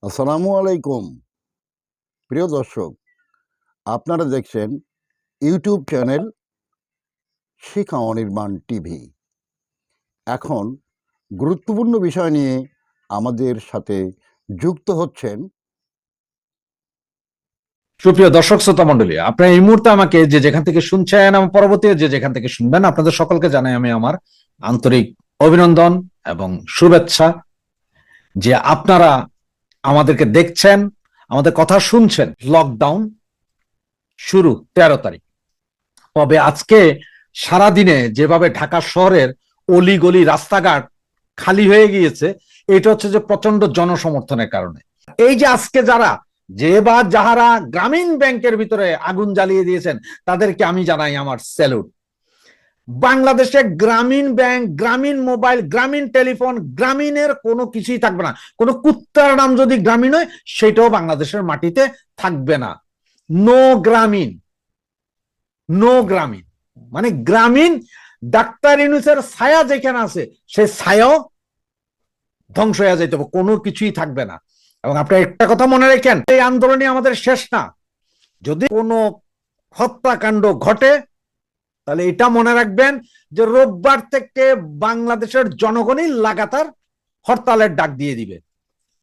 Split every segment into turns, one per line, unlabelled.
আসসালামু আলাইকুম প্রিয় দর্শক, আপনারা দেখছেন ইউটিউব চ্যানেল শিখা অনির্বাণ টিভি। এখন গুরুত্বপূর্ণ বিষয় নিয়ে আমাদের সাথে যুক্ত হচ্ছেন
সুপ্রিয় দর্শক শ্রোতা মন্ডলী, আপনারা এই মুহূর্তে আমাকে যে যেখান থেকে শুনছেন এবং পরবর্তী যে যেখান থেকে শুনবেন, আপনাদের সকলকে জানাই আমি আমার আন্তরিক অভিনন্দন এবং শুভেচ্ছা যে আপনারা আমাদেরকে দেখছেন, আমাদের কথা শুনছেন। লকডাউন শুরু 13 তারিখ, তবে আজকে সারাদিনে যেভাবে ঢাকা শহরের অলিগলি রাস্তাঘাট খালি হয়ে গিয়েছে, এটা হচ্ছে যে প্রচন্ড জনসমর্থনের কারণে। এই যে আজকে যাহারা গ্রামীণ ব্যাংকের ভিতরে আগুন জ্বালিয়ে দিয়েছেন, তাদেরকে আমি জানাই আমার স্যালুট। বাংলাদেশে গ্রামীণ ব্যাংক, গ্রামীণ মোবাইল, গ্রামীণ টেলিফোন, গ্রামীণের কোনো কিছুই থাকবে না। কোনো কুত্তার নাম যদি গ্রামীণ হয়, সেটাও বাংলাদেশের মাটিতে থাকবে না। নো গ্রামীণ, নো গ্রামীণ মানে গ্রামীণ। ডাক্তার ইউনূসের ছায়া যেখানে আছে, সেই ছায়াও ধ্বংস হয়ে যাইতে হবে, কোনো কিছুই থাকবে না। এবং আপনি একটা কথা মনে রাখেন, এই আন্দোলনই আমাদের শেষ না। যদি কোনো হত্যাকাণ্ড ঘটে, তাহলে এটা মনে রাখবেন যে রোববার থেকে বাংলাদেশের জনগণই লাগাতার হরতালের ডাক দিয়ে দিবে,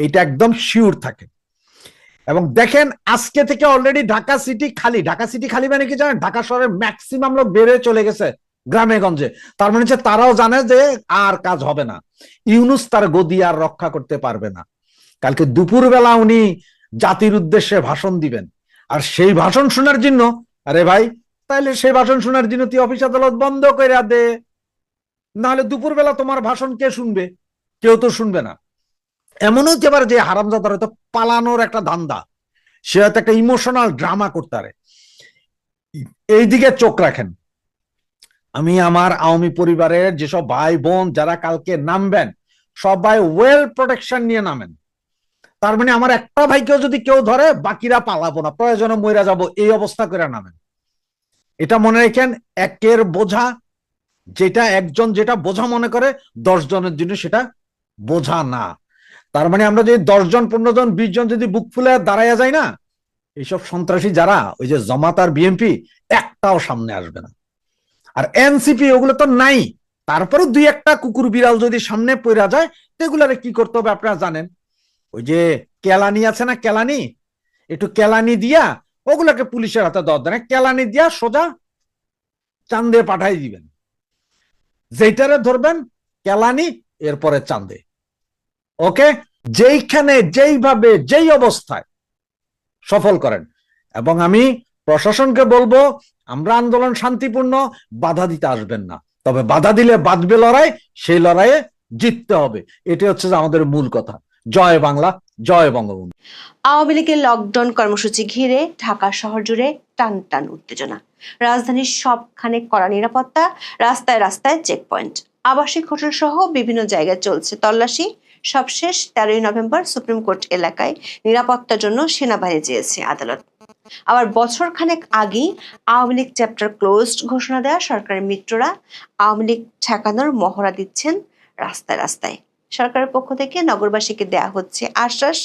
এটা একদম শিওর থাকে। এবং দেখেন, আজকে থেকে অলরেডি ঢাকা সিটি খালি। ঢাকা সিটি খালি মানে কি জানেন? ঢাকা শহরের ম্যাক্সিমাম লোক বেড়ে চলে গেছে গ্রামে গঞ্জে। তার মানে হচ্ছে তারাও জানে যে আর কাজ হবে না, ইউনূস তার গদি আর রক্ষা করতে পারবে না। কালকে দুপুরবেলা উনি জাতির উদ্দেশ্যে ভাষণ দিবেন, আর সেই ভাষণ শোনার জন্য, আরে ভাই, তাইলে সেই ভাষণ শোনার জন্য তুই অফিস আদালত বন্ধ করে দে, নাহলে দুপুরবেলা তোমার ভাষণ কে শুনবে? কেউ তো শুনবে না। এমনও হতে পারে যে হারামজাদার হয়তো পালানোর একটা ধান্দা, সে হয়তো একটা ইমোশনাল ড্রামা করতে পারে। এইদিকে চোখ রাখেন। আমি আমার আওয়ামী পরিবারের যেসব ভাই বোন যারা কালকে নামবেন, সবাই ওয়েল প্রোটেকশন নিয়ে নামেন। তার মানে আমার একটা ভাইকেও যদি কেউ ধরে, বাকিরা পালাবো না, প্রয়োজনে মইরা যাব, এই অবস্থা করে নামেন। এটা মনে রাখেন, একের বোঝা যেটা একজন যেটা বোঝা মনে করে, 10 জনের জন্য সেটা বোঝা না। তার মানে আমরা যদি 10 জন, 15 জন, 20 জন যদি বুক ফুলে দাঁড়াইয়া যায় না, এইসব সন্ত্রাসী যারা ওই যে জামাত আর বিএনপি, একটাও সামনে আসবে না। আর এনসিপি ওগুলো তো নাই, তারপরে দুই একটা কুকুর বিড়াল যদি সামনে পড়া যায়, এগুলারে কি করতে হবে আপনারা জানেন। ওই যে কেলানি আছে না, কেলানি, একটু কেলানি দিয়া ওগুলাকে পুলিশের হাতে দেওয়া দেয়, কেলানি দিয়া সোজা চান্দে পাঠাই দিবেন। যেইটারে ধরবেন কেলানি, এরপরে চান্দে। ওকে, যেইখানে যেইভাবে যেই অবস্থায় সফল করেন। এবং আমি প্রশাসনকে বলবো, আমরা আন্দোলন শান্তিপূর্ণ, বাধা দিতে আসবেন না। তবে বাধা দিলে বাঁচবে লড়াই, সেই লড়াইয়ে জিততে হবে। এটা হচ্ছে আমাদের মূল কথা। জয় বাংলা, জয় বঙ্গবন্ধু।
আওয়ামী লীগের লকডাউন কর্মসূচি ঘিরে ঢাকা শহর জুড়ে টান টান উত্তেজনা। রাজধানীর সবখানে কড়া নিরাপত্তা, রাস্তায় রাস্তায় চেকপয়েন্ট, আবাসিক হোটেল সহ বিভিন্ন জায়গায় চলছে তল্লাশি। সবশেষ 13ই নভেম্বর সুপ্রিম কোর্ট এলাকায় নিরাপত্তার জন্য সেনাবাহিনী চেয়েছে আদালত। আবার বছর খানেক আগেই আওয়ামী লীগ চ্যাপ্টার ক্লোজড ঘোষণা দেওয়া সরকারের মিত্ররা আওয়ামী লীগ ঠেকানোর মহড়া দিচ্ছেন রাস্তায় রাস্তায়। সরকারের পক্ষ থেকে নগরবাসীকে দেয়া হচ্ছে আশ্বাস,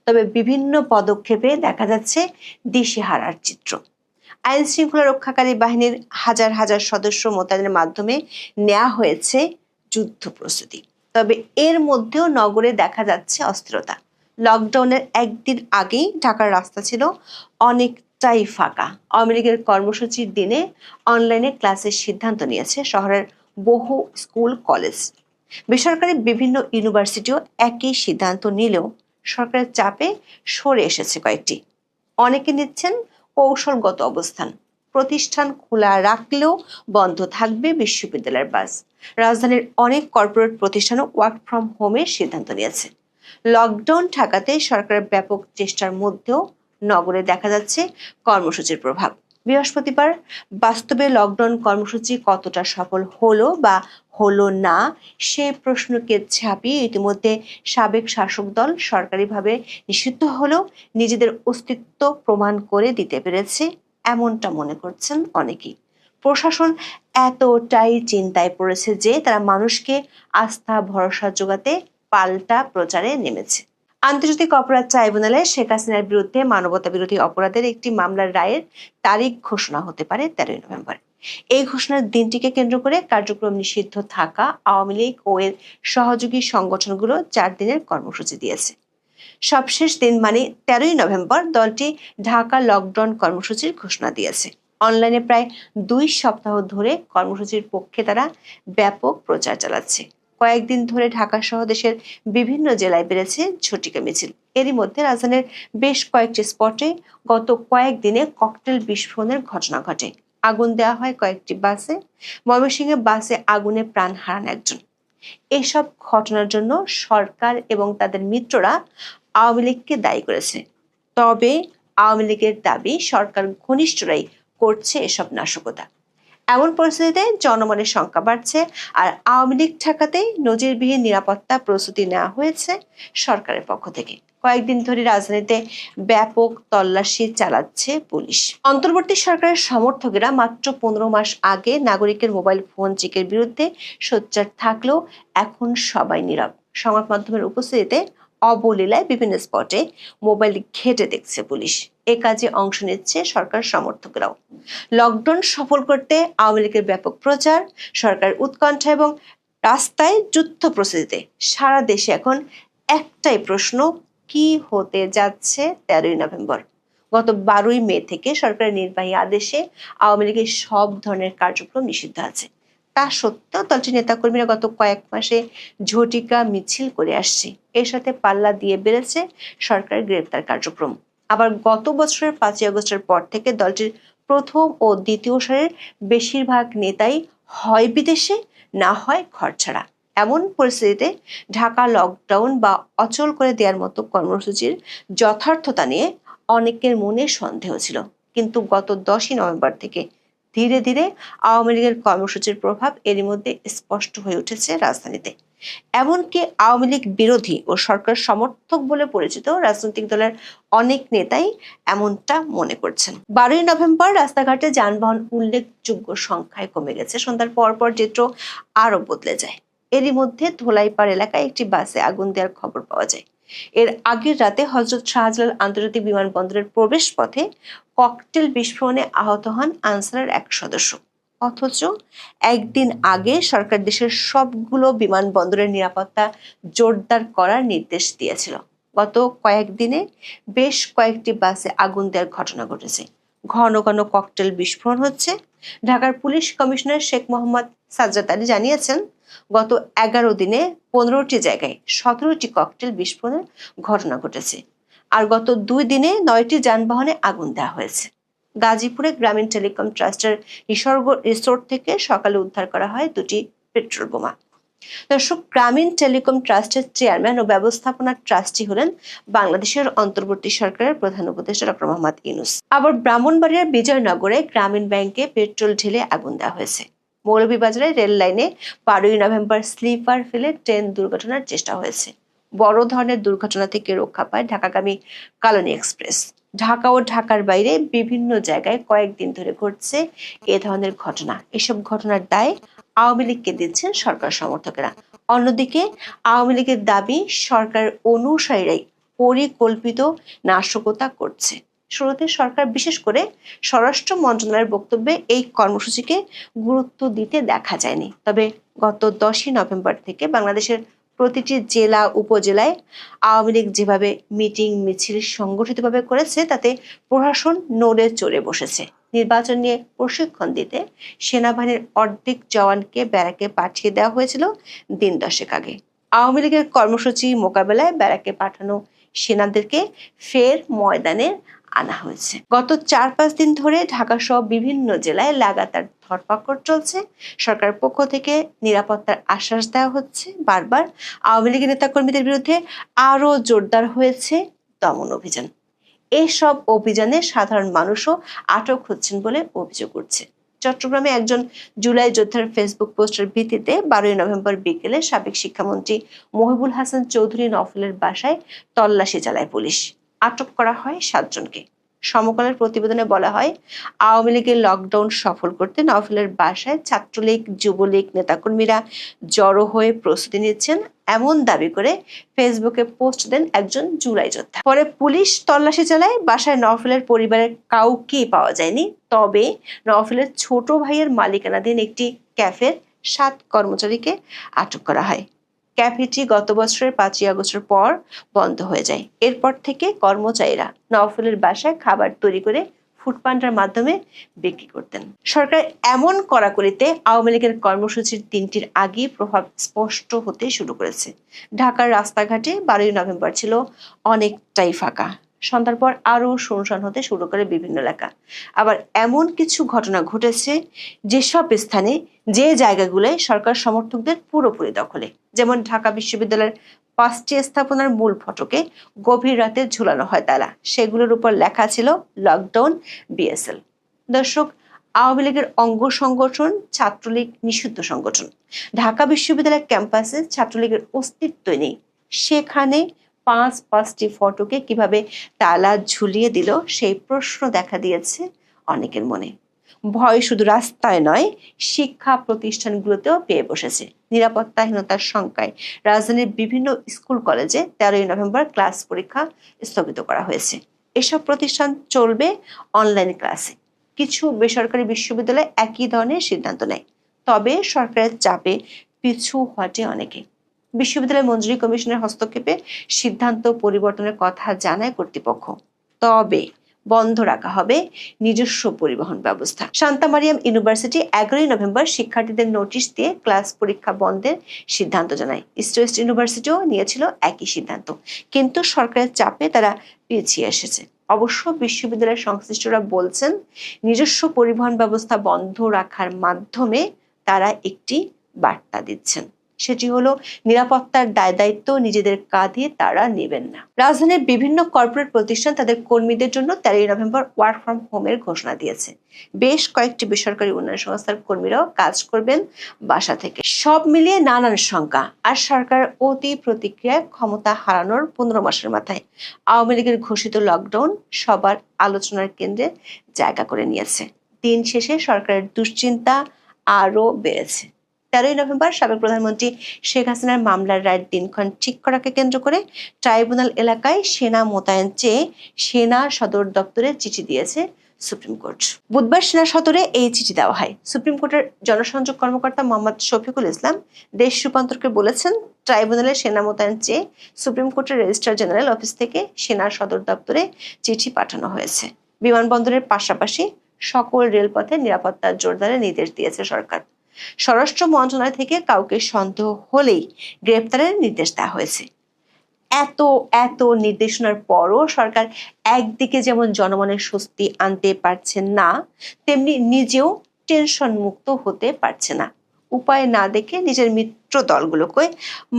তবে বিভিন্ন পদক্ষেপে দেখা যাচ্ছে দিশেহারার চিত্র। আইন শৃঙ্খলা রক্ষাকারী বাহিনীর হাজার হাজার সদস্য মোতায়েনের মাধ্যমে নেওয়া হয়েছে যুদ্ধ প্রস্তুতি, তবে এর মধ্যেও নগরে দেখা যাচ্ছে অস্থিরতা। লকডাউনের একদিন আগেই ঢাকার রাস্তা ছিল অনেকটাই ফাঁকা। আওয়ামী লীগের কর্মসূচির দিনে অনলাইনে ক্লাসের সিদ্ধান্ত নিয়েছে শহরের বহু স্কুল কলেজ। বেসরকারি বিভিন্ন ইউনিভার্সিটিও একই সিদ্ধান্ত নিলেও সরকারের চাপে সরে এসেছে কয়েকটি। অনেকে নিচ্ছেন কৌশলগত অবস্থান। প্রতিষ্ঠান খোলা রাখলেও বন্ধ থাকবে বিশ্ববিদ্যালয়ের বাস। রাজধানীর অনেক কর্পোরেট প্রতিষ্ঠানও ওয়ার্ক ফ্রম হোমের সিদ্ধান্ত নিয়েছে। লকডাউন ঠেকাতে সরকারের ব্যাপক চেষ্টার মধ্যেও নগরে দেখা যাচ্ছে কর্মসূচির প্রভাব। বৃহস্পতিবার বাস্তবে লকডাউন কর্মসূচি কতটা সফল হলো বা হলো না, সে প্রশ্নকে ছাপিয়ে ইতিমধ্যে সাবেক শাসক দল সরকারিভাবে নিষিদ্ধ হলেও নিজেদের অস্তিত্ব প্রমাণ করে দিতে পেরেছে, এমনটা মনে করছেন অনেকেই। প্রশাসন এতটাই চিন্তায় পড়েছে যে তারা মানুষকে আস্থা ভরসা জোগাতে পাল্টা প্রচারে নেমেছে। আন্তর্জাতিক অপরাধ ট্রাইব্যুনালে শেখ হাসিনার বিরুদ্ধে মানবতা বিরোধী অপরাধের একটি মামলার রায়ের তারিখ ঘোষণা হতে পারে 13 নভেম্বর। এই ঘোষণার দিনটিকে কেন্দ্র করে কার্যক্রম নিষিদ্ধ থাকা আওয়ামী লীগ ও এর সহযোগী সংগঠনগুলো 4 দিনের কর্মসূচি দিয়েছে। সবশেষ দিন মানে 13 নভেম্বর দলটি ঢাকা লকডাউন কর্মসূচির ঘোষণা দিয়েছে। অনলাইনে প্রায় 2 সপ্তাহ ধরে কর্মসূচির পক্ষে তারা ব্যাপক প্রচার চালাচ্ছে। কয়েকদিন ধরে ঢাকা সহ দেশের বিভিন্ন জেলায় বেড়েছে ঝটিকা মিছিল। এরই মধ্যে রাজধানীর বেশ কয়েকটি স্পটে গত কয়েকদিনে ককটেল বিস্ফোরণের ঘটনা ঘটে। আগুন দেওয়া হয় কয়েকটি বাসে। ময়মনসিংহে বাসে আগুনে প্রাণ হারান একজন। এসব ঘটনার জন্য সরকার এবং তাদের মিত্ররা আওয়ামী লীগকে দায়ী করেছে। তবে আওয়ামী লীগের দাবি সরকার ঘনিষ্ঠরাই করছে এসব নাশকতা। এমন পরিস্থিতিতে জনমনের সংখ্যা বাড়ছে, আর আওয়ামী লীগ ঠেকাতে নজিরবিহীন নিরাপত্তা প্রস্তুতি নেওয়া হয়েছে সরকারের পক্ষ থেকে। কয়েকদিন ধরে রাজধানীতে ব্যাপক তল্লাশি চালাচ্ছে পুলিশ। অন্তর্বর্তী সরকারের সমর্থকেরা মাত্র 15 মাস আগে নাগরিকের মোবাইল ফোন চেকের বিরুদ্ধে সোচ্চার থাকলেও এখন সবাই নীরব। সংবাদ মাধ্যমের উপস্থিতিতে অবলীলায় বিভিন্ন স্পটে মোবাইল ঘেঁটে দেখছে পুলিশ। এ কাজে অংশ নিচ্ছে সরকার সমর্থকরাও। লকডাউন সফল করতে আওয়ামী লীগের ব্যাপক প্রচার, সরকার উৎকণ্ঠা এবং রাস্তায় যুদ্ধ প্রস্তুতিতে সারা দেশে এখন একটাই প্রশ্ন, কি হতে যাচ্ছে 13 নভেম্বর? গত 12 মে থেকে সরকারের নির্বাহী আদেশে আওয়ামী লীগের সব ধরনের কার্যক্রম নিষিদ্ধ আছে। তা সত্ত্বেও দলটির নেতাকর্মীরা গত কয়েক মাসে ঝটিকা মিছিল করে আসছে। এর সাথে পাল্লা দিয়ে বেড়েছে সরকারের গ্রেপ্তার কার্যক্রম। আবার গত বছরের 5 আগস্টের পর থেকে দলটির প্রথম ও দ্বিতীয় সারির বেশিরভাগ নেতাই হয় বিদেশে, না হয় ঘরছাড়া। এমন পরিস্থিতিতে ঢাকা লকডাউন বা অচল করে দেওয়ার মতো কর্মসূচির যথার্থতা নিয়ে অনেকের মনে সন্দেহ ছিল। কিন্তু গত 10 নভেম্বর থেকে ধীরে ধীরে আওয়ামী লীগের কর্মসূচির প্রভাব এরই মধ্যে স্পষ্ট হয়ে উঠেছে রাজধানীতে। এমনকি আওয়ামী লীগ বিরোধী ও সরকার সমর্থক বলে পরিচিত রাজনৈতিক দলের অনেক নেতাই এমনটা মনে করছেন। 12 নভেম্বর রাস্তাঘাটে যানবাহন উল্লেখযোগ্য সংখ্যায় কমে গেছে। সন্ধ্যার পর চিত্র আরো বদলে যায়। এরই মধ্যে ধোলাইপাড় এলাকায় একটি বাসে আগুন দেওয়ার খবর পাওয়া যায়। এর আগের রাতে হযরত শাহজালাল আন্তর্জাতিক বিমানবন্দরের প্রবেশ পথে ককটেল বিস্ফোরণে আহত হন আনসারের এক সদস্য। অথচ একদিন আগে সরকার দেশের সবগুলো বিমানবন্দরের নিরাপত্তা জোরদার করার নির্দেশ দিয়েছিল। গত কয়েকদিনে বেশ কয়েকটি বাসে আগুন দেওয়ার ঘটনা ঘটেছে। ঘন ঘন ককটেল বিস্ফোরণ হচ্ছে। ঢাকার পুলিশ কমিশনার শেখ মোহাম্মদ সাজ্জাদ আলী জানিয়েছেন, গত 11 দিনে 15টি জায়গায় 17টি ককটেল বিস্ফোরণের ঘটনা ঘটেছে। আর গত 2 দিনে 9টি যানবাহনে আগুন দেওয়া হয়েছে। গাজীপুরে গ্রামীণ টেলিকম ট্রাস্টের নিসর্গ রিসোর্ট থেকে সকালে উদ্ধার করা হয় 2টি পেট্রোল বোমা। দর্শক, গ্রামীণ টেলিকম ট্রাস্টের চেয়ারম্যান ও ব্যবস্থাপনা ট্রাস্টি হলেন বাংলাদেশের অন্তর্বর্তী সরকারের প্রধান উপদেষ্টা ডক্টর মোহাম্মদ ইউনূস। আবার ব্রাহ্মণবাড়িয়ার বিজয়নগরে গ্রামীণ ব্যাংকে পেট্রোল ঢেলে আগুন দেওয়া হয়েছে। মৌলভীবাজারে রেল লাইনে 12 নভেম্বর স্লিপার ফেলে ট্রেন দুর্ঘটনার চেষ্টা হয়েছে। বড় ধরনের দুর্ঘটনা থেকে রক্ষা পায় ঢাকাগামী কালনী এক্সপ্রেস। ঢাকা ও ঢাকার বাইরে বিভিন্ন জায়গায় কয়েকদিন ধরে ঘটছে এ ধরনের ঘটনা। এসব ঘটনার দায় আওয়ামী লীগকে দিচ্ছেন সরকার সমর্থকেরা। অন্যদিকে আওয়ামী লীগের দাবি সরকার অনুসারীরাই পরিকল্পিত নাশকতা করছে। শুরুতে সরকার, বিশেষ করে স্বরাষ্ট্র মন্ত্রণালয়ের বক্তব্যে এই কর্মসূচিকে গুরুত্ব দিতে দেখা যায়নি। তবে গত 10 নভেম্বর থেকে বাংলাদেশের প্রতিটি জেলা উপজেলায় আওয়ামী লীগ যেভাবে মিটিং মিছিল সংগঠিতভাবে করেছে, তাতে প্রশাসন নড়ে চড়ে বসেছে। নির্বাচন নিয়ে প্রশিক্ষণ দিতে সেনাবাহিনীর অর্ধেক জওয়ানকে ব্যারাকে পাঠিয়ে দেওয়া হয়েছিল দিন 10 আগে। আওয়ামী লীগের কর্মসূচি মোকাবেলায় ব্যারাকে পাঠানো সেনাদেরকে ফের ময়দানে আনা হয়েছে। গত 4-5 দিন ধরে ঢাকা সহ বিভিন্ন জেলায় লাগাতার ধরপাকড় চলছে। সরকারের পক্ষ থেকে নিরাপত্তার আশ্বাস দেওয়া হচ্ছে। বারবার আওয়ামী লীগের নেতাকর্মীদের বিরুদ্ধে আরো জোরদার হয়েছে দমন অভিযান। এসব অভিযানে সাধারণ মানুষও আটক হচ্ছেন বলে অভিযোগ উঠছে। চট্টগ্রামে একজন জুলাই যোদ্ধার ফেসবুক পোস্টের ভিত্তিতে 12 নভেম্বর বিকেলে সাবেক শিক্ষামন্ত্রী মহিবুল হাসান চৌধুরী নফলের বাসায় তল্লাশি চালায় পুলিশ। আটক করা হয় 7 জনকে। সমকালের প্রতিবেদনে বলা হয়, আওয়ামী লীগের লকডাউন সফল করতে নওফেলের বাসায় ছাত্রলীগ, যুবলীগ নেতাকর্মীরা জড়ো হয়ে প্রস্তুতি নিচ্ছেন এমন দাবি করে ফেসবুকে পোস্ট দেন একজন জুলাই যোদ্ধা। পরে পুলিশ তল্লাশি চালায়, বাসায় নওফেলের পরিবারের কাউকেই পাওয়া যায়নি। তবে নওফেলের ছোট ভাইয়ের মালিকানাধীন একটি ক্যাফের 7 কর্মচারীকে আটক করা হয়। ক্যাফেটি গত বছরের 5ই আগস্টের পর বন্ধ হয়ে যায়। এরপর থেকে কর্মচারীরা নওফেলের বাসায় খাবার তৈরি করে ফুডপান্ডার মাধ্যমে বিক্রি করতেন। সরকার এমন কড়াকড়িতে আওয়ামী লীগের কর্মসূচির দিনটির আগেই প্রভাব স্পষ্ট হতে শুরু করেছে। ঢাকার রাস্তাঘাটে 12ই নভেম্বর ছিল অনেকটাই ফাঁকা। সন্ধ্যার পর আরো শুনশান হতে শুরু করে বিভিন্ন এলাকা। আবার এমন কিছু ঘটনা ঘটেছে যেসব স্থানে, যে জায়গাগুলোয় সরকার সমর্থকদের পুরোপুরি দখলে, যেমন ঢাকা বিশ্ববিদ্যালয়ের 5টি স্থাপনার মূল ফটকে গভীর রাতে ঝুলানো হয় তালা। সেগুলোর উপর লেখা ছিল লকডাউন বিএসএল। দর্শক, আওয়ামী লীগের অঙ্গ সংগঠন ছাত্রলীগ নিষিদ্ধ সংগঠন। ঢাকা বিশ্ববিদ্যালয়ের ক্যাম্পাসে ছাত্রলীগের অস্তিত্বই নেই। সেখানে 5টি ফটকে কিভাবে তালা ঝুলিয়ে দিল, সেই প্রশ্ন দেখা দিয়েছে অনেকের মনে। ভয় শুধু রাস্তায় নয়, শিক্ষা প্রতিষ্ঠানগুলোতেও পেয়ে বসেছে। নিরাপত্তাহীনতার শঙ্কায় রাজধানীর বিভিন্ন স্কুল কলেজে 13ই নভেম্বর ক্লাস পরীক্ষা স্থগিত করা হয়েছে। এসব প্রতিষ্ঠান চলবে অনলাইন ক্লাসে। কিছু বেসরকারি বিশ্ববিদ্যালয় একই ধরনের সিদ্ধান্ত নেয়। তবে সরকারের চাপে পিছু হটে অনেকে। বিশ্ববিদ্যালয় মঞ্জুরি কমিশনের হস্তক্ষেপে সিদ্ধান্ত পরিবর্তনের কথা জানায় কর্তৃপক্ষ। তবে বন্ধ রাখা হবে নিজস্ব পরিবহন ব্যবস্থা। শান্তা মারিয়াম ইউনিভার্সিটি 11ই নভেম্বর শিক্ষার্থীদের নোটিশ দিয়ে ক্লাস পরীক্ষা বন্ধের সিদ্ধান্ত জানায়। ইস্ট ওয়েস্ট ইউনিভার্সিটিও নিয়েছিল একই সিদ্ধান্ত, কিন্তু সরকারের চাপে তারা পিছিয়ে এসেছে। অবশ্য বিশ্ববিদ্যালয়ের সংশ্লিষ্টরা বলছেন, নিজস্ব পরিবহন ব্যবস্থা বন্ধ রাখার মাধ্যমে তারা একটি বার্তা দিচ্ছেন। সেটি হলো, নিরাপত্তার দায়-দায়িত্ব নিজেদের কাঁধে তারা নেবেন না। রাজধানীর বিভিন্ন কর্পোরেট প্রতিষ্ঠান তাদের কর্মীদের জন্য 13ই নভেম্বর ওয়ার্ক ফ্রম হোমের ঘোষণা দিয়েছে। বেশ কয়েকটি বেসরকারি উন্নয়ন সংস্থার কর্মীরাও কাজ করবেন বাসা থেকে। সব মিলিয়ে নানান শঙ্কা। আর সরকার অতি প্রতিক্রিয়ায় ক্ষমতা হারানোর 15 মাসের মাথায় আওয়ামী লীগের ঘোষিত লকডাউন সবার আলোচনার কেন্দ্রে জায়গা করে নিয়েছে। দিন শেষে সরকারের দুশ্চিন্তা আরো বেড়েছে। 13ই নভেম্বর সাবেক প্রধানমন্ত্রী শেখ হাসিনার মামলার রায়ের দিনক্ষণ ঠিক করাকে কেন্দ্র করে ট্রাইব্যুনাল এলাকায় সেনা মোতায়েন চেয়ে সেনা সদর দপ্তরে চিঠি দিয়েছে সুপ্রিম কোর্ট। বুধবার সেনা সদরে এই চিঠি দেওয়া হয়। সুপ্রিম কোর্টের জনসংযোগ কর্মকর্তা মোহাম্মদ শফিকুল ইসলাম দেশ রূপান্তরকে বলেছেন, ট্রাইব্যুনালে সেনা মোতায়েন চেয়ে সুপ্রিম কোর্টের রেজিস্ট্রার জেনারেল অফিস থেকে সেনা সদর দপ্তরে চিঠি পাঠানো হয়েছে। বিমানবন্দরের পাশাপাশি সকল রেলপথে নিরাপত্তা জোরদারের নির্দেশ দিয়েছে সরকার। স্বরাষ্ট্র মন্ত্রণালয় থেকে কাউকে সন্দেহ হলেই গ্রেপ্তারের নির্দেশ দেওয়া হয়েছে। এত নির্দেশনার পরও সরকার একদিকে যেমন জনমনের স্বস্তি আনতে পারছেন না, তেমনি নিজেও টেনশন মুক্ত হতে পারছে না। উপায় না দেখে নিজের মিত্র দলগুলোকে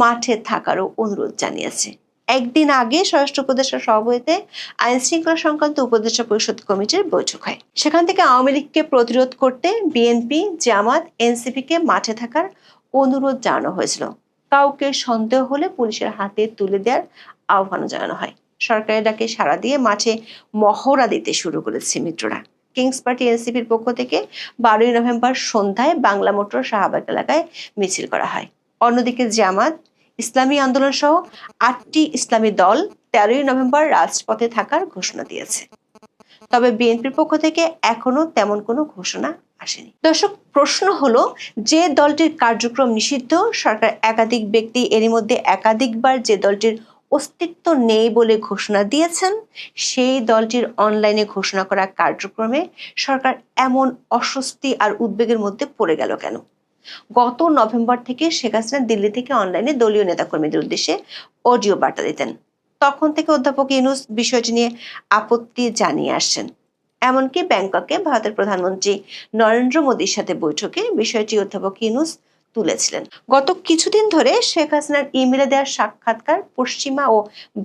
মাঠে থাকারও অনুরোধ জানিয়েছে। একদিন আগে স্বরাষ্ট্র উপদেষ্টার সভাপতিত্বে আইন শৃঙ্খলা সংক্রান্ত উপদেষ্টা পরিষদ কমিটির বৈঠক হয়। সেখান থেকে আওয়ামী লীগকে প্রতিরোধ করতে বিএনপি, জামাত, এনসিপিকে মাঠে থাকার অনুরোধ জানানো হয়েছিল। কাউকে সন্দেহ হলে পুলিশের হাতে তুলে দেওয়ার আহ্বানও জানানো হয়। সরকারের ডাকে সাড়া দিয়ে মাঠে মহড়া দিতে শুরু করেছে মিত্ররা। কিংস পার্টি এনসিপির পক্ষ থেকে 12ই নভেম্বর সন্ধ্যায় বাংলা মোটর শাহবাগ এলাকায় মিছিল করা হয়। অন্যদিকে জামাত, ইসলামী আন্দোলন সহ 8টি ইসলামী দল 13ই নভেম্বর রাজপথে থাকার ঘোষণা দিয়েছে। তবে বিএনপির পক্ষ থেকে এখনো তেমন কোনো ঘোষণা আসেনি। দর্শক, প্রশ্ন হলো, যে দলটির কার্যক্রম নিষিদ্ধ, সরকার একাধিক ব্যক্তি এরই মধ্যে একাধিকবার যে দলটির অস্তিত্ব নেই বলে ঘোষণা দিয়েছেন, সেই দলটির অনলাইনে ঘোষণা করা কার্যক্রমে সরকার এমন অস্বস্তি আর উদ্বেগের মধ্যে পড়ে গেল কেন? গত নভেম্বর থেকে শেখ হাসিনা দিল্লি থেকে অনলাইনে দলীয় নেতাকর্মীদের উদ্দেশ্যে অডিও বার্তা দিতেন। তখন থেকে অধ্যাপক ইউনূস বিষয়টি নিয়ে আপত্তি জানিয়ে আসছেন। এমনকি ব্যাংককে ভারতের প্রধানমন্ত্রী নরেন্দ্র মোদীর সাথে বৈঠকে বিষয়টি অধ্যাপক ইউনূস তুলেছিলেন। গত কিছুদিন ধরে শেখ হাসিনার ইমেলে দেওয়া সাক্ষাৎকার পশ্চিমা ও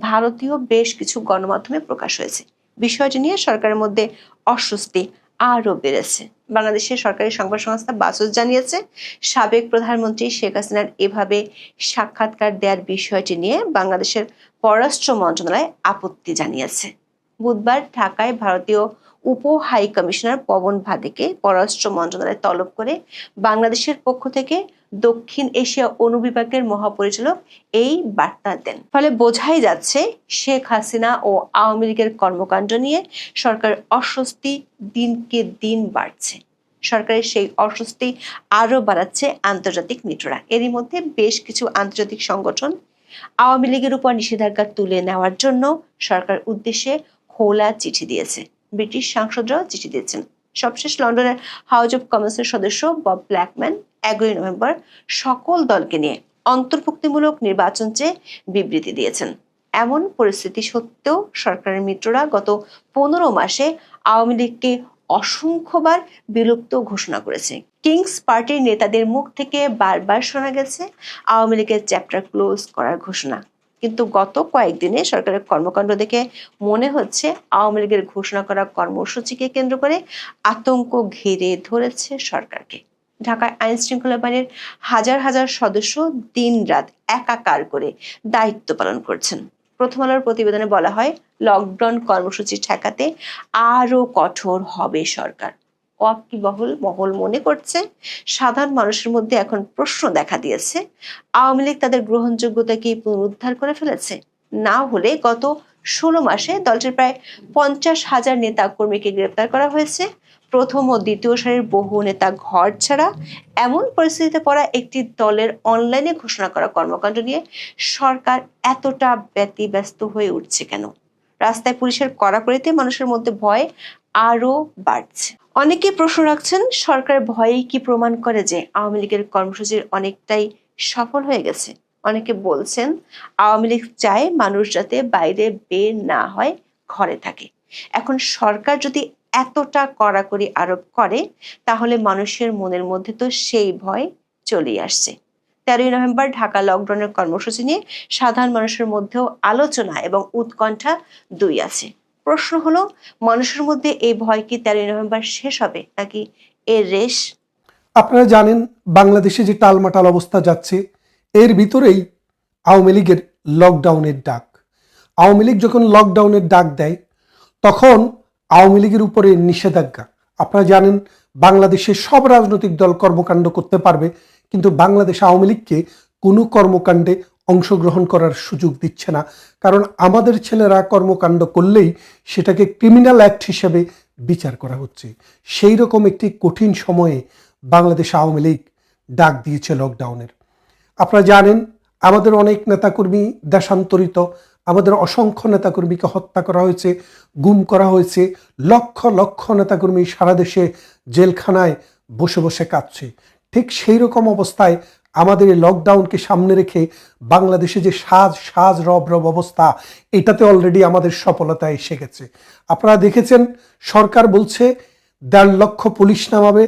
ভারতীয় বেশ কিছু গণমাধ্যমে প্রকাশ হয়েছে। বিষয়টি নিয়ে সরকারের মধ্যে অস্বস্তি আরও বেড়েছে। বাংলাদেশের সরকারি সংবাদ সংস্থা বাসস জানিয়েছে, সাবেক প্রধানমন্ত্রী শেখ হাসিনার এভাবে সাক্ষাৎকার দেওয়ার বিষয়টি নিয়ে বাংলাদেশের পররাষ্ট্র মন্ত্রণালয় আপত্তি জানিয়েছে। বুধবার ঢাকায় ভারতীয় উপ হাই কমিশনার পবন ভাদেকে পররাষ্ট্র মন্ত্রণালয় তলব করে বাংলাদেশের পক্ষ থেকে দক্ষিণ এশিয়া অনুবিভাগের মহাপরিচালক এই বার্তা দেন। ফলে বোঝাই যাচ্ছে শেখ হাসিনা ও আওয়ামী লীগের কর্মকাণ্ড নিয়ে সরকার অস্বস্তি দিনকে দিন বাড়ছে। সরকারের সেই অস্বস্তি আরো বাড়াচ্ছে আন্তর্জাতিক মিত্ররা। এরই মধ্যে বেশ কিছু আন্তর্জাতিক সংগঠন আওয়ামী লীগের উপর নিষেধাজ্ঞা তুলে নেওয়ার জন্য সরকার উদ্দেশ্যে খোলা চিঠি দিয়েছে। ব্রিটিশ সাংসদরাও চিঠি দিয়েছেন। সবশেষ লন্ডনের হাউস অব কমন্সের সদস্য বব ব্ল্যাকম্যান 11 নভেম্বর সকল দলকে নিয়ে অন্তর্ভুক্তিমূলক নির্বাচন চেয়ে বিবৃতি দিয়েছেন। এমন পরিস্থিতি সত্ত্বেও সরকারের মিত্ররা গত 15 মাসে আওয়ামী লীগকে অসংখ্যবার বিলুপ্ত ঘোষণা করেছে। কিংস পার্টির নেতাদের মুখ থেকে বারবার শোনা গেছে আওয়ামী লীগের চ্যাপ্টার ক্লোজ করার ঘোষণা। কিন্তু গত কয়েকদিনে সরকারের কর্মকাণ্ড দেখে মনে হচ্ছে আওয়ামী লীগের ঘোষণা করা কর্মসূচিকে কেন্দ্র করে আতঙ্ক ঘিরে ধরেছে সরকারকে। ঢাকায় আইন শৃঙ্খলা বাহিনীর হাজার হাজার সদস্য দিনরাত একাকার করে দায়িত্ব পালন করছেন। প্রথম আলোর প্রতিবেদনে বলা হয়, লকডাউন কর্মসূচি ঠেকাতে আরো কঠোর হবে সরকার। ওয়াকিবহুল মহল মনে করছে সাধারণ মানুষের মধ্যে এখন প্রশ্ন দেখা দিয়েছে, আওয়ামী লীগ তাদের গ্রহণযোগ্যতা কি পুনরুদ্ধার করে ফেলেছে? না হলে গত 16 মাসে দলটির প্রায় 50,000 নেতা কর্মীকে গ্রেপ্তার করা হয়েছে। প্রথম ও দ্বিতীয় সারির বহু নেতা ঘর ছাড়া। এমন পরিস্থিতিতে পড়া একটি দলের অনলাইনে ঘোষণা করা কর্মকাণ্ড নিয়ে সরকার এতটা ব্যতিব্যস্ত হয়ে উঠছে কেন? রাস্তায় পুলিশের কড়াকড়িতে মানুষের মধ্যে ভয় আরো বাড়ছে। অনেকে প্রশ্ন রাখছেন, সরকার ভয়েই কি প্রমাণ করে যে আওয়ামী লীগের কর্মসূচির অনেকটাই সফল হয়ে গেছে? অনেকে বলছেন আওয়ামী লীগ চায় মানুষ যাতে বাইরে বের না হয়, ঘরে থাকে। এখন সরকার যদি এতটা কড়াকড়ি আরোপ করে তাহলে মানুষের মনের মধ্যে তো সেই ভয় চলেই আসছে। 13 নভেম্বর ঢাকা লকডাউনের কর্মসূচি নিয়ে সাধারণ মানুষের মধ্যেও আলোচনা এবং উৎকণ্ঠা দুই আছে। প্রশ্ন হলো, মানুষের মধ্যে এই ভয় কি 13 নভেম্বর শেষ হবে নাকি এর রেশ?
আপনারা জানেন বাংলাদেশে যে টালমাটাল অবস্থা যাচ্ছে, এর ভিতরেই আওয়ামী লীগের লকডাউনের ডাক। আওয়ামী লীগ যখন লকডাউনের ডাক দেয় তখন আওয়ামী লীগের উপরে নিষেধাজ্ঞা। আপনারা জানেন বাংলাদেশের সব রাজনৈতিক দল কর্মকাণ্ড করতে পারবে, কিন্তু বাংলাদেশ আওয়ামী লীগকে কোনো কর্মকাণ্ডে অংশগ্রহণ করার সুযোগ দিচ্ছে না। কারণ আমাদের ছেলেরা কর্মকাণ্ড করলেই সেটাকে ক্রিমিনাল অ্যাক্ট হিসেবে বিচার করা হচ্ছে। সেই রকম একটি কঠিন সময়ে বাংলাদেশ আওয়ামী লীগ ডাক দিয়েছে লকডাউনের। আপনারা জানেন আমাদের অনেক নেতাকর্মী দেশান্তরিত, আমাদের অসংখ্য নেতাকর্মীকে হত্যা করা হয়েছে, গুম করা হয়েছে। লক্ষ লক্ষ নেতাকর্মী সারা দেশে জেলখানায় বসে বসে কাঁদছে। ঠিক সেই রকম অবস্থায় আমাদের এই লকডাউনকে সামনে রেখে বাংলাদেশে যে সাজ রব অবস্থা, এটাতে অলরেডি আমাদের সফলতা এসে গেছে। আপনারা দেখেছেন সরকার বলছে 1.5 লক্ষ পুলিশ নামাবে,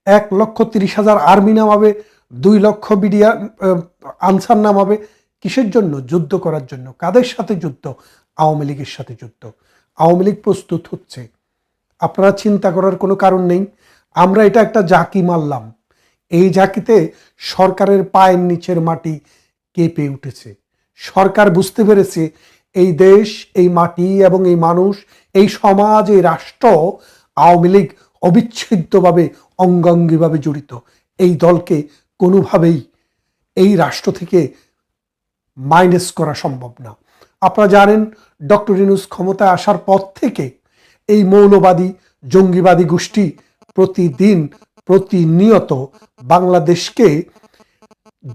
1,30,000 আর্মি নামাবে, 2 লক্ষ বিডিআর আনসার নামাবে। কিসের জন্য? যুদ্ধ করার জন্য। কাদের সাথে যুদ্ধ? আওয়ামী লীগের সাথে যুদ্ধ। আওয়ামী লীগ প্রস্তুত হচ্ছে। আপনারা চিন্তা করার কোনো কারণ নেই। আমরা এটা একটা ঝাঁকি মারলাম, এই ঝাঁকিতে সরকারের পায়ের নিচের মাটি কেঁপে উঠেছে। সরকার বুঝতে পেরেছে এই দেশ, এই মাটি এবং এই মানুষ, এই সমাজ, এই রাষ্ট্র আওয়ামী লীগ অবিচ্ছেদ্যভাবে অঙ্গাঙ্গিভাবে জড়িত। এই দলকে কোনোভাবেই এই রাষ্ট্র থেকে মাইনাস করা সম্ভব না। আপনারা জানেন ডক্টর ইউনূস ক্ষমতায় আসার পর থেকে এই মৌলবাদী জঙ্গিবাদী গোষ্ঠী প্রতিনিয়ত বাংলাদেশকে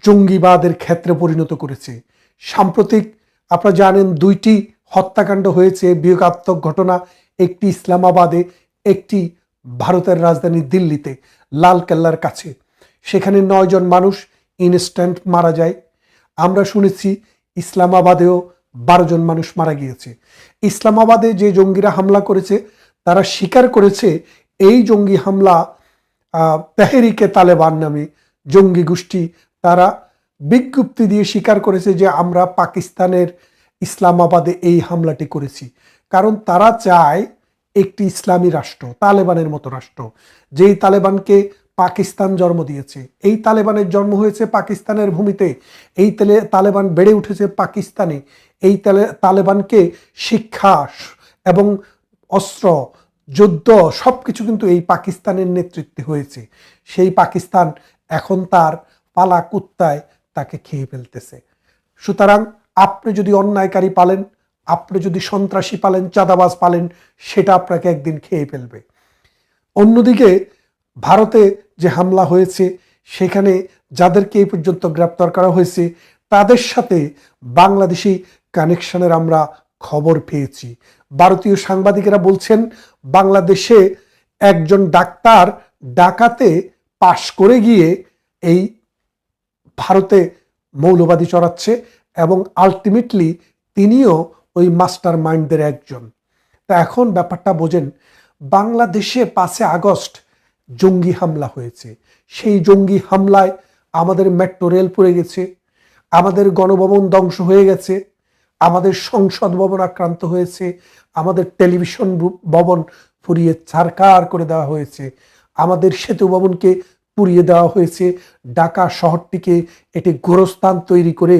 জঙ্গিবাদের ক্ষেত্রে পরিণত করেছে। সাম্প্রতিক আপনারা জানেন 2টি হত্যাকাণ্ড হয়েছে, বিয়োগাত্মক ঘটনা। একটি ইসলামাবাদে, একটি ভারতের রাজধানী দিল্লিতে লালকেল্লার কাছে। সেখানে 9 জন মানুষ ইনস্ট্যান্ট মারা যায়। আমরা শুনেছি ইসলামাবাদেও 12 জন মানুষ মারা গিয়েছে। ইসলামাবাদে যে জঙ্গিরা হামলা করেছে তারা স্বীকার করেছে এই জঙ্গি হামলা তেহরিকে তালেবান নামে জঙ্গি গোষ্ঠী, তারা বিজ্ঞপ্তি দিয়ে স্বীকার করেছে যে আমরা পাকিস্তানের ইসলামাবাদে এই হামলাটি করেছি। কারণ তারা চায় একটি ইসলামী রাষ্ট্র, তালেবানের মতো রাষ্ট্র, যেই তালেবানকে পাকিস্তান জন্ম দিয়েছে। এই তালেবানের জন্ম হয়েছে পাকিস্তানের ভূমিতে, এই তালেবান বেড়ে উঠেছে পাকিস্তানে। এই তালেবানকে শিক্ষা এবং অস্ত্র, যুদ্ধ সবকিছু কিন্তু এই পাকিস্তানের নেতৃত্বে হয়েছে। সেই পাকিস্তান এখন তার পালা কুত্তায় তাকে খেয়ে ফেলতেছে। সুতরাং আপনি যদি অন্যায়কারী পালেন, আপনি যদি সন্ত্রাসী পালেন, চাঁদাবাজ পালেন, সেটা আপনাকে একদিন খেয়ে ফেলবে। অন্যদিকে ভারতে যে হামলা হয়েছে, সেখানে যাদেরকে এই পর্যন্ত গ্রেপ্তার করা হয়েছে তাদের সাথে বাংলাদেশি কানেকশনের আমরা খবর পেয়েছি। ভারতীয় সাংবাদিকেরা বলছেন বাংলাদেশে একজন ডাক্তার ডাকাতে পাশ করে গিয়ে এই ভারতে মৌলবাদী চড়াচ্ছে এবং আলটিমেটলি তিনিও ওই মাস্টার মাইন্ডদের একজন। তা এখন ব্যাপারটা বোঝেন, বাংলাদেশে 5 আগস্ট জঙ্গি হামলা হয়েছে। সেই জঙ্গি হামলায় আমাদের মেট্রো রেল পড়ে গেছে, আমাদের গণভবন ধ্বংস হয়ে গেছে, আমাদের সংসদ ভবন আক্রান্ত হয়েছে, আমাদের টেলিভিশন ভবন পুড়িয়ে ছারখার করে দেওয়া হয়েছে, আমাদের সেতু ভবনকে পুড়িয়ে দেওয়া হয়েছে, ঢাকা শহরটিকে এটি গোরস্থান তৈরি করে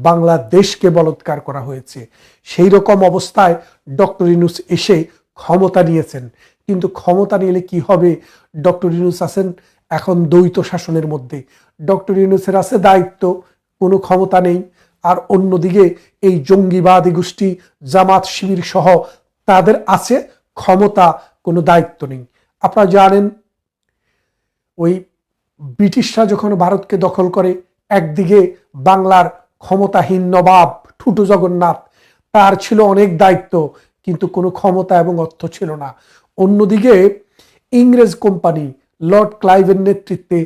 বাংলাদেশকে বলৎকার করা হয়েছে। সেই রকম অবস্থায় ডক্টর ইউনূস এসে ক্ষমতা নিয়েছেন। কিন্তু ক্ষমতা নিলে কি হবে? ডক্টর ইউনূস আছেন এখন দ্বৈত শাসনের মধ্যে। ডক্টর ইউনূসের আছে দায়িত্ব, কোনো ক্ষমতা নেই। আর অন্যদিকে এই জঙ্গিবাদী গোষ্ঠী জামাত শিবির সহ তাদের আছে ক্ষমতা, কোনো দায়িত্ব নেই। আপনারা জানেন ওই ব্রিটিশরা যখন ভারতকে দখল করে, একদিকে বাংলার ক্ষমতাহীন নবাব ঠুটু জগন্নাথ, তার ছিল অনেক দায়িত্ব কিন্তু কোনো ক্ষমতা এবং অর্থ ছিল না। অন্যদিকে ইংরেজ কোম্পানি লর্ড ক্লাইভের নেতৃত্বে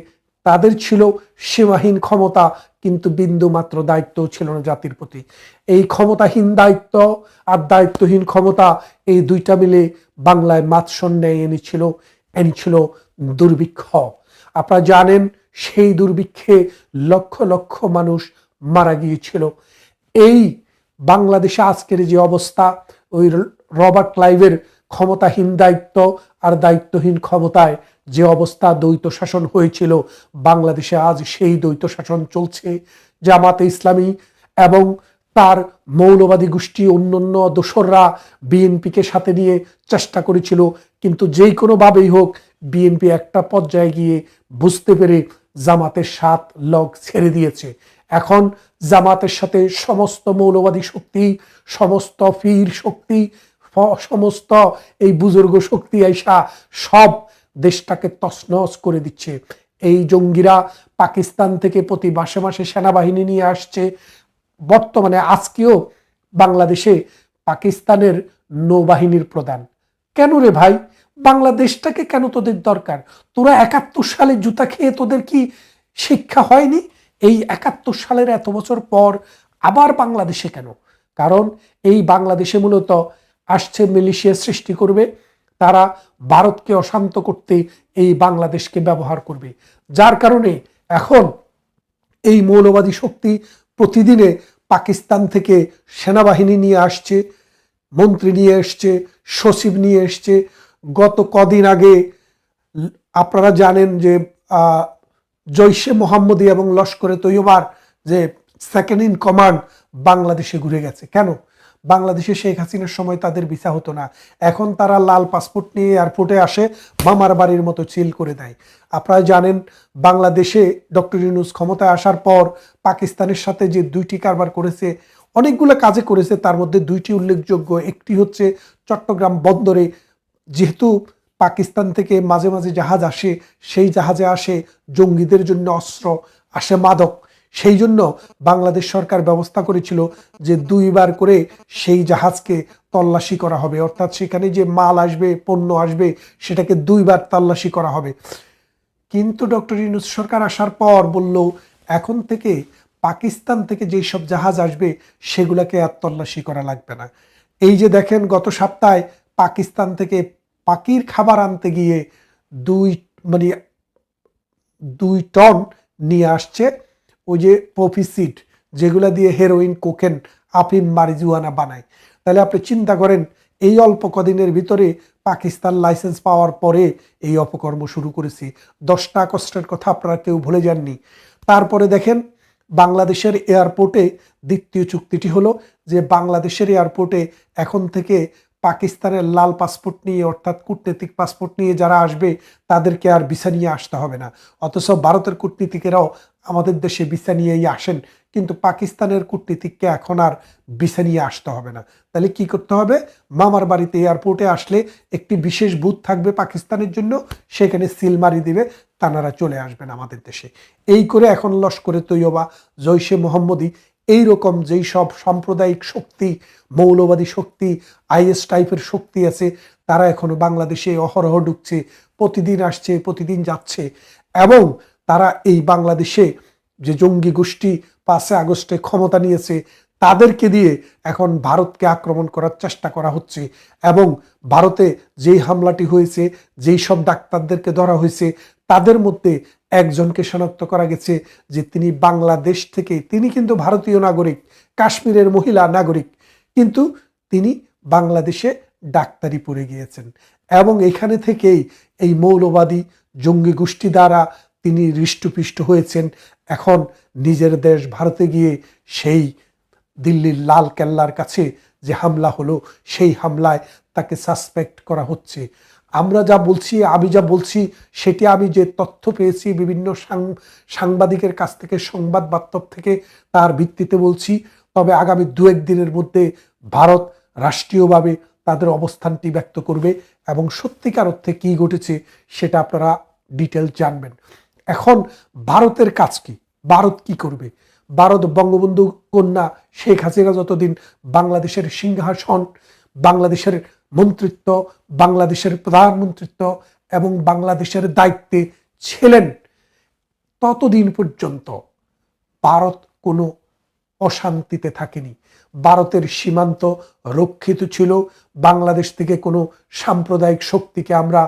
তাদের ছিল সীমাহীন ক্ষমতা কিন্তু বিন্দু মাত্র দায়িত্ব ছিল না জাতির প্রতি। এই ক্ষমতাহীন দায়িত্ব আর দায়িত্বহীন ক্ষমতা, এই দুইটা মিলে বাংলায় মাৎসন্যায় এনেছিল দুর্ভিক্ষ। আপনারা জানেন সেই দুর্ভিক্ষে লক্ষ লক্ষ মানুষ মারা গিয়েছিল। এই বাংলাদেশে আজকের যে অবস্থা, ওই রবার্ট ক্লাইভের ক্ষমতাহীন দায়িত্ব আর দায়িত্বহীন ক্ষমতায় যে অবস্থা, দ্বৈত শাসন হয়েছিল, বাংলাদেশে আজ সেই দ্বৈত শাসন চলছে। জামাতে ইসলামী এবং তার মৌলবাদী গোষ্ঠী অন্যান্য দোসররা বিএনপিকে সাথে নিয়ে চেষ্টা করেছিল, কিন্তু যেই কোনোভাবেই হোক বিএনপি একটা পর্যায়ে গিয়ে বুঝতে পেরে জামাতের সাথ লগ ছেড়ে দিয়েছে। এখন জামাতের সাথে সমস্ত মৌলবাদী শক্তি, সমস্ত পীর শক্তি, সমস্ত এই বুজুর্গ শক্তি আইসা সব দেশটাকে তছনছ করে দিচ্ছে। এই জঙ্গিরা পাকিস্তান থেকে প্রতি মাসে মাসে সেনাবাহিনী নিয়ে আসছে। বর্তমানে আজকেও বাংলাদেশে পাকিস্তানের নৌবাহিনীর প্রধান। কেন রে ভাই? বাংলাদেশটাকে কেন তোদের দরকার? তোরা 71 সালে জুতা খেয়ে তোদের কি শিক্ষা হয়নি? এই 71 সালের এত বছর পর আবার বাংলাদেশে কেন? কারণ এই বাংলাদেশে মূলত আসছে মিলিশিয়া সৃষ্টি করবে, তারা ভারতকে অশান্ত করতে এই বাংলাদেশকে ব্যবহার করবে। যার কারণে এখন এই মৌলবাদী শক্তি প্রতিদিনে পাকিস্তান থেকে সেনাবাহিনী নিয়ে আসছে, মন্ত্রী নিয়ে এসছে, সচিব নিয়ে এসছে। গত কদিন আগে আপনারা জানেন যে জৈশে মোহাম্মদী এবং লস্করে তৈয়বার যে সেকেন্ড ইন কমান্ড বাংলাদেশে ঘুরে গেছে। কেন? বাংলাদেশে শেখ হাসিনার সময় তাদের ভিসা হতো না, এখন তারা লাল পাসপোর্ট নিয়ে এয়ারপোর্টে আসে, মামার বাড়ির মতো চিল করে দেয়। আপনারা জানেন বাংলাদেশে ডক্টর ইউনূস ক্ষমতায় আসার পর পাকিস্তানের সাথে যে 2টি কারবার করেছে, অনেকগুলো কাজে করেছে, তার মধ্যে 2টি উল্লেখযোগ্য। একটি হচ্ছে চট্টগ্রাম বন্দরে যেহেতু পাকিস্তান থেকে মাঝে মাঝে জাহাজ আসে, সেই জাহাজে আসে জঙ্গিদের জন্য অস্ত্র, আসে মাদক, সেই জন্য বাংলাদেশ সরকার ব্যবস্থা করেছিল যে 2বার করে সেই জাহাজকে তল্লাশি করা হবে, অর্থাৎ সেখানে যে মাল আসবে, পণ্য আসবে, সেটাকে 2বার তল্লাশি করা হবে। কিন্তু ডক্টর ইউনূস সরকার আসার পর বলল এখন থেকে পাকিস্তান থেকে যেই সব জাহাজ আসবে সেগুলোকে আর তল্লাশি করা লাগবে না। এই যে দেখেন গত সপ্তাহে পাকিস্তান থেকে পাখির খাবার আনতে গিয়ে 2 টন নিয়ে আসছে ওই যে পপি সিড, যেগুলা দিয়ে হেরোইন, কোকেন, আফিম, মারিজুয়ানা বানায়। তাহলে আপনি চিন্তা করেন এই অল্প কদিনের ভিতরে পাকিস্তান লাইসেন্স পাওয়ার পরে এই অপকর্ম শুরু করেছে। 10টা আগস্টের কথা আপনারা কেউ ভুলে যাননি। তারপরে দেখেন বাংলাদেশের এয়ারপোর্টে দ্বিতীয় চুক্তিটি হলো যে বাংলাদেশের এয়ারপোর্টে এখন থেকে পাকিস্তানের লাল পাসপোর্ট নিয়ে অর্থাৎ কূটনৈতিক পাসপোর্ট নিয়ে যারা আসবে তাদেরকে আর ভিসা নিয়ে আসতে হবে না। অথচ ভারতের কূটনীতিকেরাও আমাদের দেশে ভিসা নিয়েই আসেন, কিন্তু পাকিস্তানের কূটনীতিককে এখন আর ভিসা নিয়ে আসতে হবে না। তাহলে কি করতে হবে? মামার বাড়িতে এয়ারপোর্টে আসলে একটি বিশেষ বুথ থাকবে পাকিস্তানের জন্য, সেখানে সিল মারি দিবে, তানারা চলে আসবেন আমাদের দেশে। এই করে এখন লস্করে তৈয়বা, জৈশে মোহাম্মদী, এইরকম যেই সব সাম্প্রদায়িক শক্তি, মৌলবাদী শক্তি, আইএস টাইপের শক্তি আছে, তারা এখনো বাংলাদেশে অহরহ ঢুকছে, প্রতিদিন আসছে, প্রতিদিন যাচ্ছে। এবং তারা এই বাংলাদেশে যে জঙ্গি গোষ্ঠী 5 আগস্টে ক্ষমতা নিয়েছে, তাদেরকে দিয়ে এখন ভারতকে আক্রমণ করার চেষ্টা করা হচ্ছে। এবং ভারতে যেই হামলাটি হয়েছে, যেই সব ডাক্তারদেরকে ধরা হয়েছে, তাদের মধ্যে একজনকে শনাক্ত করা গেছে যে তিনি বাংলাদেশ থেকে, তিনি কিন্তু ভারতীয় নাগরিক, কাশ্মীরের মহিলা নাগরিক, কিন্তু তিনি বাংলাদেশে ডাক্তারি পড়ে গিয়েছেন। এবং এখানে থেকেই এই মৌলবাদী জঙ্গি গোষ্ঠী দ্বারা তিনি হৃষ্টপুষ্ট হয়েছেন। এখন নিজের দেশ ভারতে গিয়ে সেই দিল্লির লাল কেল্লার কাছে যে হামলা হলো, সেই হামলায় তাকে সাসপেক্ট করা হচ্ছে। আমরা যা বলছি, আমি যা বলছি, সেটি আমি যে তথ্য পেয়েছি বিভিন্ন সাংবাদিকের কাছ থেকে, সংবাদ বার্তা থেকে, তার ভিত্তিতে বলছি। তবে আগামী 2-1 দিনের মধ্যে ভারত রাষ্ট্রীয়ভাবে তাদের অবস্থানটি ব্যক্ত করবে এবং সত্যিকার অর্থে কী ঘটেছে সেটা আপনারা ডিটেল জানবেন। এখন ভারতের কাজ কি? ভারত কি করবে? ভারত বঙ্গবন্ধু কন্যা শেখ হাসিনা যতদিন বাংলাদেশের সিংহাসন, বাংলাদেশের মন্ত্রিত্ব, বাংলাদেশের প্রধানমন্ত্রিত্ব এবং বাংলাদেশের দায়িত্বে ছিলেন, ততদিন পর্যন্ত ভারত কোনো অশান্তিতে থাকেনি। ভারতের সীমান্ত রক্ষিত ছিল। বাংলাদেশ থেকে কোনো সাম্প্রদায়িক শক্তিকে আমরা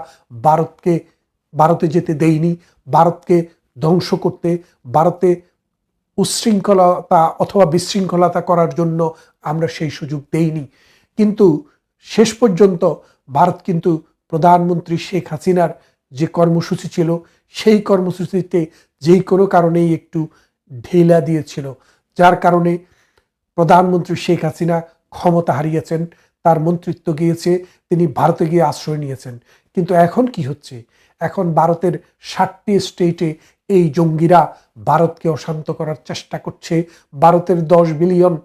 ভারতে যেতে দেইনি। ভারতকে ধ্বংস করতে, ভারতে উচ্ছৃঙ্খলতা অথবা বিশৃঙ্খলতা করার জন্য আমরা সেই সুযোগ দেইনি। কিন্তু শেষ পর্যন্ত ভারত কিন্তু প্রধানমন্ত্রী শেখ হাসিনার যে কর্মসূচি ছিল, সেই কর্মসূচিতে যেই কোনো কারণেই একটু ঢিলা দিয়েছিল, যার কারণে প্রধানমন্ত্রী শেখ হাসিনা ক্ষমতা হারিয়েছেন, তার মন্ত্রিত্ব গিয়েছে, তিনি ভারতে গিয়ে আশ্রয় নিয়েছেন। কিন্তু এখন কি হচ্ছে? এখন ভারতের 7টি স্টেটে এই জঙ্গিরা ভারতকে অশান্ত করার চেষ্টা করছে। ভারতের 10 বিলিয়ন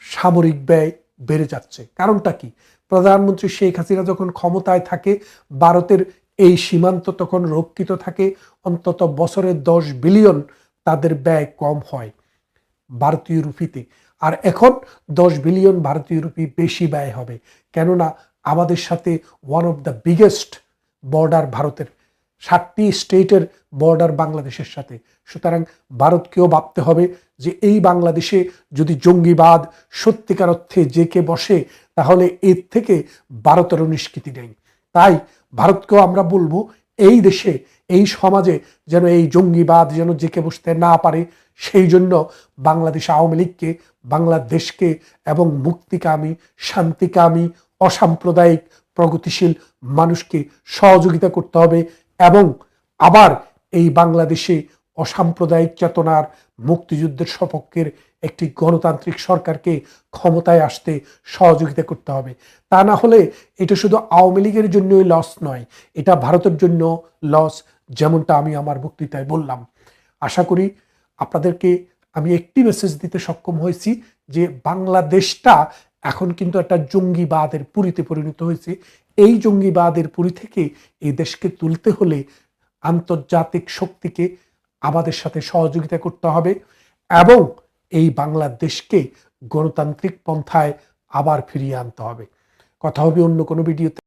সামরিক ব্যয় বেড়ে যাচ্ছে। কারণটা কি? প্রধানমন্ত্রী শেখ হাসিনা যখন ক্ষমতায় থাকে, ভারতের এই সীমান্ত তখন রক্ষিত থাকে, অন্তত বছরে 10 বিলিয়ন তাদের ব্যয় কম হয় ভারতীয় রুপিতে। আর এখন 10 বিলিয়ন ভারতীয় রুপি বেশি ব্যয় হবে, কেননা আমাদের সাথে one of the biggest border ভারতের, 7টি স্টেটের বর্ডার বাংলাদেশের সাথে। সুতরাং ভারতকেও ভাবতে হবে যে এই বাংলাদেশে যদি জঙ্গিবাদ সত্যিকার অর্থে জেকে বসে, তাহলে এর থেকে ভারতেরও নিষ্কৃতি নেই। তাই ভারতকেও আমরা বলবো, এই দেশে, এই সমাজে যেন এই জঙ্গিবাদ যেন জেকে বসতে না পারে, সেই জন্য বাংলাদেশ আওয়ামী লীগকে, বাংলাদেশকে এবং মুক্তিকামী, শান্তিকামী, অসাম্প্রদায়িক, প্রগতিশীল মানুষকে সহযোগিতা করতে হবে এবং আবার এই বাংলাদেশে অসাম্প্রদায়িক চেতনার, মুক্তিযুদ্ধের সপক্ষের একটি গণতান্ত্রিক সরকারকে ক্ষমতায় আসতে সহযোগিতা করতে হবে। তা না হলে এটা শুধু আওয়ামী লীগের জন্যই লস নয়, এটা ভারতের জন্য লস, যেমনটা আমি আমার বক্তৃতায় বললাম। আশা করি আপনাদেরকে আমি একটি মেসেজ দিতে সক্ষম হয়েছি যে বাংলাদেশটা এখন কিন্তু একটা জঙ্গিবাদের পুরীতে পরিণত হয়েছে। এই জঙ্গিবাদের পুরী থেকে এই দেশকে তুলতে হলে আন্তর্জাতিক শক্তিকে আমাদের সাথে সহযোগিতা করতে হবে এবং এই বাংলাদেশকে গণতান্ত্রিক পন্থায় আবার ফিরিয়ে আনতে হবে। কথা হবে অন্য কোনো ভিডিওতে।